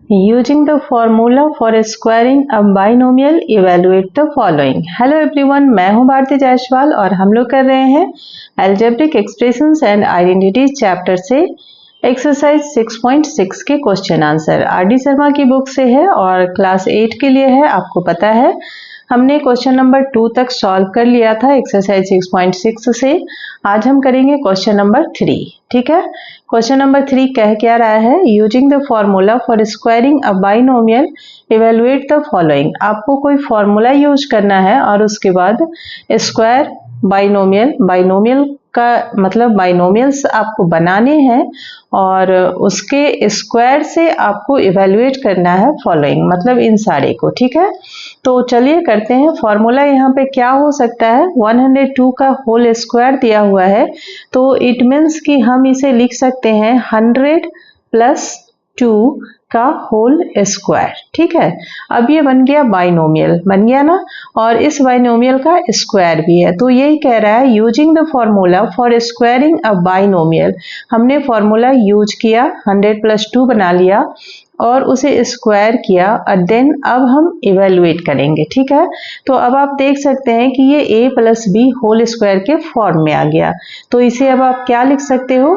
Using the formula for squaring a binomial, evaluate the following. Hello everyone, मैं हूं भारती जायसवाल और हम लोग कर रहे हैं algebraic expressions and identities chapter से एक्सरसाइज 6.6 के क्वेश्चन आंसर आर.डी. शर्मा की बुक से है और क्लास 8 के लिए है। आपको पता है हमने क्वेश्चन नंबर 2 तक सॉल्व कर लिया था एक्सरसाइज 6.6 से। आज हम करेंगे क्वेश्चन नंबर 3। ठीक है, क्वेश्चन नंबर 3 कह क्या रहा है, using the formula for squaring a binomial evaluate the following. आपको कोई फॉर्मूला यूज करना है और उसके बाद स्क्वायर बाइनोमियल का मतलब बाइनोमियल्स आपको बनाने हैं और उसके स्क्वायर से आपको इवेलुएट करना है फॉलोइंग, मतलब इन सारे को। ठीक है, तो चलिए करते हैं। फॉर्मूला यहाँ पे क्या हो सकता है, 102 का होल स्क्वायर दिया हुआ है तो इट मीन्स कि हम इसे लिख सकते हैं 100 प्लस 2 का होल स्क्वायर। ठीक है, अब ये बन गया बाइनोमियल, बन गया ना, और इस बाइनोमियल का स्क्वायर भी है। तो यही कह रहा है using the formula for squaring a binomial. हमने फॉर्मूला यूज किया, 100 प्लस 2 बना लिया और उसे स्क्वायर किया और देन अब हम इवेलुएट करेंगे। ठीक है, तो अब आप देख सकते हैं कि ये a plus B whole square के फॉर्म में आ गया। तो इसे अब आप क्या लिख सकते हो,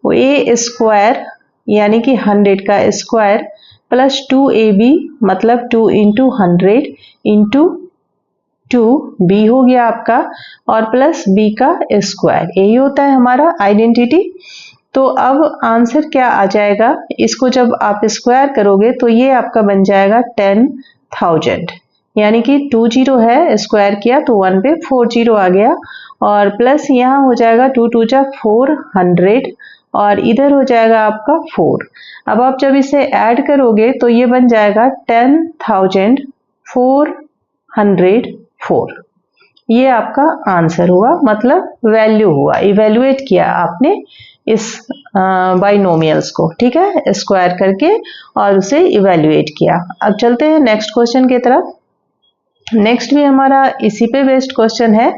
a स्क्वायर यानी कि 100 का स्क्वायर प्लस 2ab मतलब 2 इंटू 100 इंटू 2b हो गया आपका, और प्लस b का स्क्वायर, यही होता है हमारा आइडेंटिटी। तो अब आंसर क्या आ जाएगा, इसको जब आप स्क्वायर करोगे तो ये आपका बन जाएगा 10,000, यानी कि 2 जीरो है, स्क्वायर किया तो 1 पे 4 जीरो आ गया, और प्लस यहाँ हो जाएगा 2 2 जा 400 और इधर हो जाएगा आपका 4। अब आप जब इसे ऐड करोगे तो ये बन जाएगा 10,404। ये आपका आंसर हुआ, मतलब वैल्यू हुआ, इवेलुएट किया आपने इस बाइनोमियल्स को। ठीक है, स्क्वायर करके और उसे इवेलुएट किया। अब चलते हैं नेक्स्ट क्वेश्चन की तरफ। नेक्स्ट भी हमारा इसी पे बेस्ड क्वेश्चन है,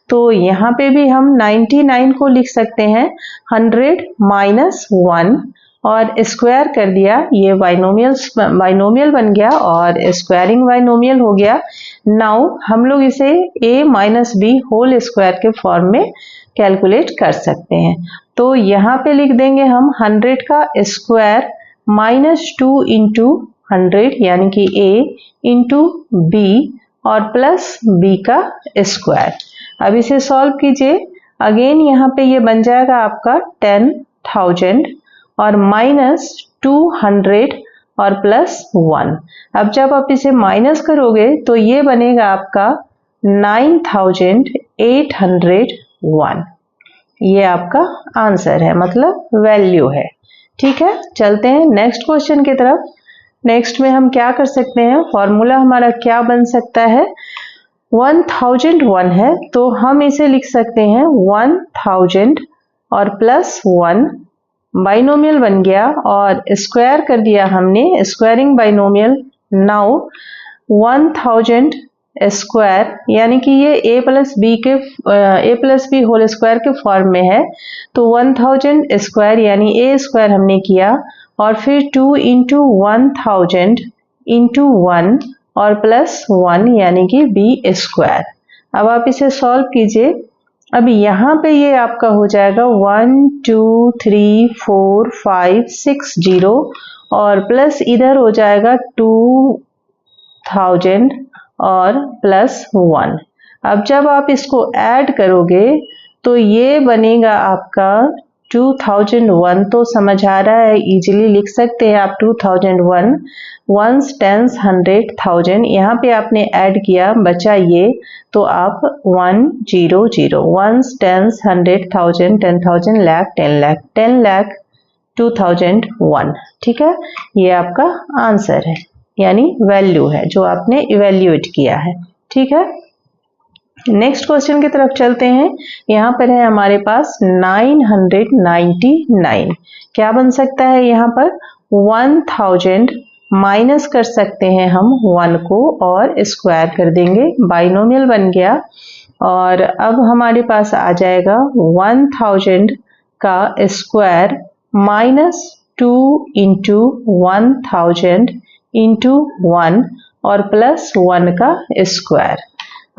तो यहाँ पे भी हम 99 को लिख सकते हैं 100 माइनस 1 और स्क्वायर कर दिया, ये बाइनोमियल बन गया और स्क्वायरिंग बाइनोमियल हो गया। नाउ हम लोग इसे a minus B whole square के फॉर्म में कैलकुलेट कर सकते हैं। तो यहाँ पे लिख देंगे हम 100 का स्क्वायर माइनस 2 इंटू 100 यानी कि a इंटू बी और प्लस b का स्क्वायर। अब इसे सॉल्व कीजिए, अगेन यहाँ पे ये बन जाएगा आपका 10,000 और माइनस 200 और प्लस 1। अब जब आप इसे माइनस करोगे तो ये बनेगा आपका 9,801। ये आपका आंसर है, मतलब वैल्यू है। ठीक है, चलते हैं नेक्स्ट क्वेश्चन की तरफ। नेक्स्ट में हम क्या कर सकते हैं, फॉर्मूला हमारा क्या बन सकता है, 1001 है तो हम इसे लिख सकते हैं 1000 और प्लस 1, बाइनोमियल बन गया और स्क्वायर कर दिया हमने, स्क्वायरिंग बाइनोमियल। नाउ 1000 स्क्वायर यानी कि ये a plus B whole square के फॉर्म में है, तो 1000 स्क्वायर यानी a स्क्वायर हमने किया और फिर 2 इंटू 1000 इंटू 1 और प्लस 1 यानी कि b स्क्वायर। अब आप इसे सॉल्व कीजिए। अब यहाँ पे ये आपका हो जाएगा 1 2 3 4 5 6 0 और प्लस इधर हो जाएगा 2000 और प्लस 1। अब जब आप इसको ऐड करोगे तो ये बनेगा आपका 2001। तो समझ आ रहा है, इजीली लिख सकते हैं आप 2001, वंस टेंस 100,000, यहाँ पे आपने ऐड किया, बचा ये, तो आप 100, वंस टेंस 100,000, 10,000, लाख, 10 लाख, 10 लाख 2001। ठीक है, ये आपका आंसर है, यानी वैल्यू है जो आपने इवेल्युएट किया है। ठीक है, नेक्स्ट क्वेश्चन की तरफ चलते हैं। यहाँ पर है हमारे पास 999। क्या बन सकता है, यहाँ पर 1000 माइनस कर सकते हैं हम 1 को और स्क्वायर कर देंगे, बाइनोमियल बन गया, और अब हमारे पास आ जाएगा 1000 का स्क्वायर माइनस 2 इंटू 1000 इंटू 1 और प्लस 1 का स्क्वायर।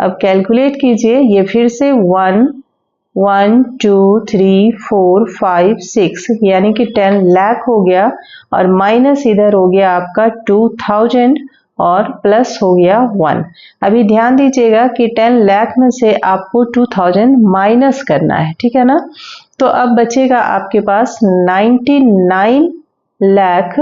अब कैलकुलेट कीजिए, ये फिर से 1 1 2 3 4 5 6 यानी कि 10 लाख हो गया और माइनस इधर हो गया आपका 2000 और प्लस हो गया 1। अभी ध्यान दीजिएगा कि 10 लाख में से आपको 2000 माइनस करना है, ठीक है ना। तो अब बचेगा आपके पास 99 लाख,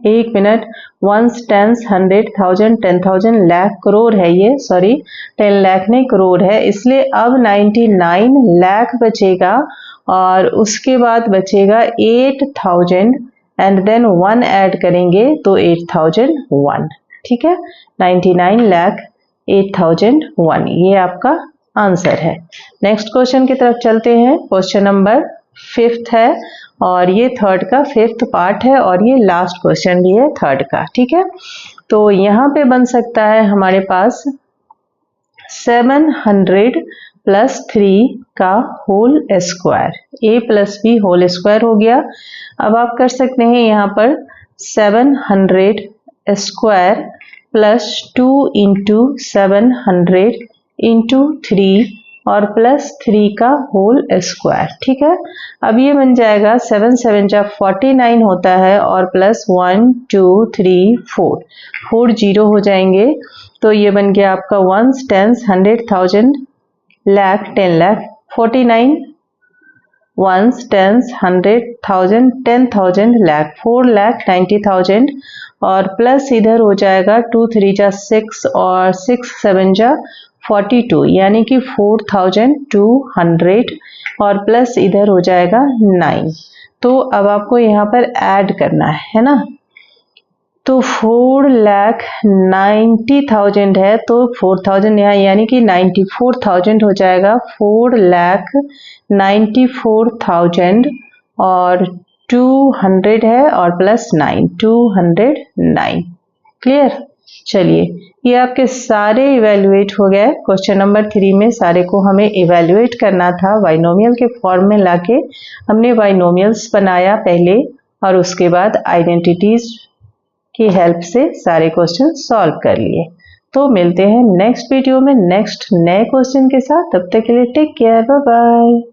एक minute, ones, tens, 100, 1000, 10,000, lakh, crore है ये, सॉरी 10 लाख नहीं करोड़ है, इसलिए अब 99 लाख बचेगा और उसके बाद बचेगा 8000 एंड देन 1 ऐड करेंगे तो 8001, ठीक है। 99 लाख 8001 ये आपका आंसर है। नेक्स्ट क्वेश्चन की तरफ चलते हैं। क्वेश्चन नंबर 5th है और ये 3rd का 5th पार्ट है और ये लास्ट क्वेश्चन भी है 3rd का, ठीक है। तो यहाँ पे बन सकता है हमारे पास 700 प्लस 3 का whole square, a plus B whole square हो गया। अब आप कर सकते हैं यहाँ पर 700 स्क्वायर प्लस 2 इंटू 700 इंटू 3 और प्लस 3 का होल स्क्वायर, ठीक है। अब ये बन जाएगा 7 7 जा 49 होता है और प्लस 1 2 3 4 जीरो हो जाएंगे, तो ये बन गया आपका 1s, 10s, 100, 1000, lakh, 10 lakh, 49 1s, 10s, 100, 1000, 10,000, lakh, 4,90,000 और प्लस इधर हो जाएगा 2 3 जा 6 और 6 7 जा 42 यानी कि 4200 और प्लस इधर हो जाएगा 9। तो अब आपको यहाँ पर ऐड करना है ना। तो 4,90,000 है तो 4000 यहाँ यानी कि 94,000 हो जाएगा। 4,94,000 और 200 है और प्लस 9, 209। क्लियर। चलिए ये आपके सारे इवेल्युएट हो गए। क्वेश्चन नंबर 3 में सारे को हमें इवेल्युएट करना था, बाइनोमियल के फॉर्म में लाके हमने बाइनोमियल्स बनाया पहले और उसके बाद आइडेंटिटीज की हेल्प से सारे क्वेश्चन सॉल्व कर लिए। तो मिलते हैं नेक्स्ट वीडियो में नेक्स्ट नए क्वेश्चन के साथ, तब तक के लिए टेक केयर, बाय बाय।